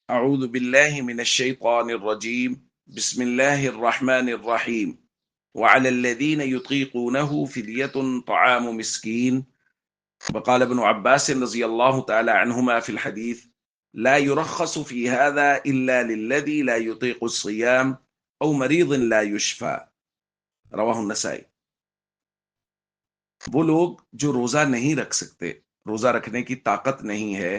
أعوذ بالله من الشيطان الرجيم بسم الله الرحمن الرحيم وعلى الذين يطيقونه فدية طعام مسكين. وقال ابن عباس رضي الله تعالى عنهما في الحديث: لا يرخص في هذا إلا للذي لا يطيق الصيام أو مريض لا يشفى. رواہ النسائی۔ وہ لوگ جو روزہ نہیں رکھ سکتے، روزہ رکھنے کی طاقت نہیں ہے،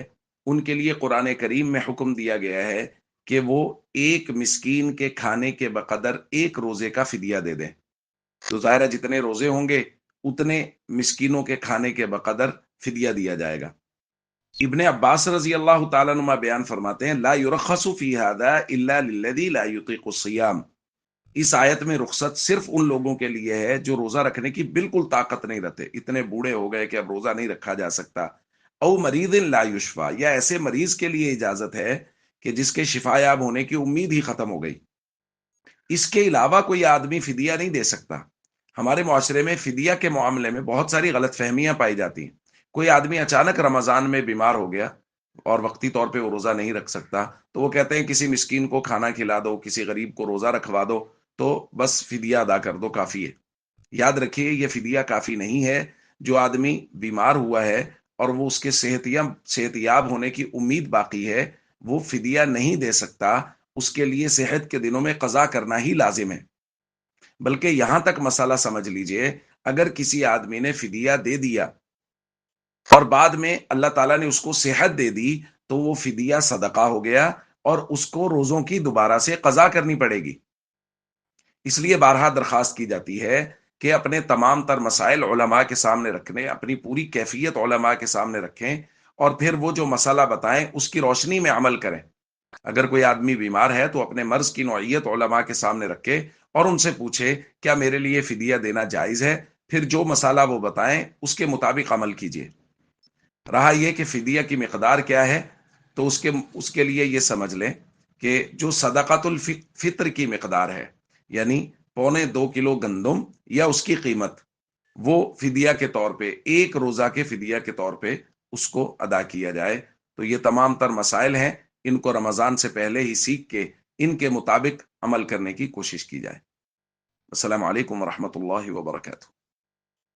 ان کے لیے قرآن کریم میں حکم دیا گیا ہے کہ وہ ایک مسکین کے کھانے کے بقدر ایک روزے کا فدیہ دے دیں۔ تو ظاہر ہے جتنے روزے ہوں گے اتنے مسکینوں کے کھانے کے بقدر فدیہ دیا جائے گا۔ ابن عباس رضی اللہ تعالیٰ عنہ بیان فرماتے ہیں: لا یرخص فی ھذا الا للذی لا یطیق الصیام۔ اس آیت میں رخصت صرف ان لوگوں کے لیے ہے جو روزہ رکھنے کی بالکل طاقت نہیں رہتے، اتنے بوڑھے ہو گئے کہ اب روزہ نہیں رکھا جا سکتا، او مریض لا یشفا، یا ایسے مریض کے لیے اجازت ہے کہ جس کے شفا یاب ہونے کی امید ہی ختم ہو گئی۔ اس کے علاوہ کوئی آدمی فدیہ نہیں دے سکتا۔ ہمارے معاشرے میں فدیہ کے معاملے میں بہت ساری غلط فہمیاں پائی جاتی ہیں۔ کوئی آدمی اچانک رمضان میں بیمار ہو گیا اور وقتی طور پہ وہ روزہ نہیں رکھ سکتا، تو وہ کہتے ہیں کسی مسکین کو کھانا کھلا دو، کسی غریب کو روزہ رکھوا دو، تو بس فدیہ ادا کر دو، کافی ہے۔ یاد رکھیے یہ فدیہ کافی نہیں ہے۔ جو آدمی بیمار ہوا ہے اور وہ اس کے صحت یاب ہونے کی امید باقی ہے، وہ فدیہ نہیں دے سکتا، اس کے لیے صحت کے دنوں میں قضا کرنا ہی لازم ہے۔ بلکہ یہاں تک مسئلہ سمجھ لیجئے، اگر کسی آدمی نے فدیہ دے دیا اور بعد میں اللہ تعالیٰ نے اس کو صحت دے دی، تو وہ فدیہ صدقہ ہو گیا اور اس کو روزوں کی دوبارہ سے قضا کرنی پڑے گی۔ اس لیے بارہا درخواست کی جاتی ہے کہ اپنے تمام تر مسائل علماء کے سامنے رکھنے، اپنی پوری کیفیت علماء کے سامنے رکھیں، اور پھر وہ جو مسئلہ بتائیں اس کی روشنی میں عمل کریں۔ اگر کوئی آدمی بیمار ہے تو اپنے مرض کی نوعیت علماء کے سامنے رکھے اور ان سے پوچھے کیا میرے لیے فدیہ دینا جائز ہے، پھر جو مسئلہ وہ بتائیں اس کے مطابق عمل کیجیے۔ رہا یہ کہ فدیہ کی مقدار کیا ہے، تو اس کے لیے یہ سمجھ لیں کہ جو صدقۃ الفطر کی مقدار ہے، یعنی 1.25 کلو گندم یا اس کی قیمت، وہ فدیہ کے طور پہ، ایک روزہ کے فدیہ کے طور پہ اس کو ادا کیا جائے۔ تو یہ تمام تر مسائل ہیں، ان کو رمضان سے پہلے ہی سیکھ کے ان کے مطابق عمل کرنے کی کوشش کی جائے۔ السلام علیکم ورحمۃ اللہ وبرکاتہ۔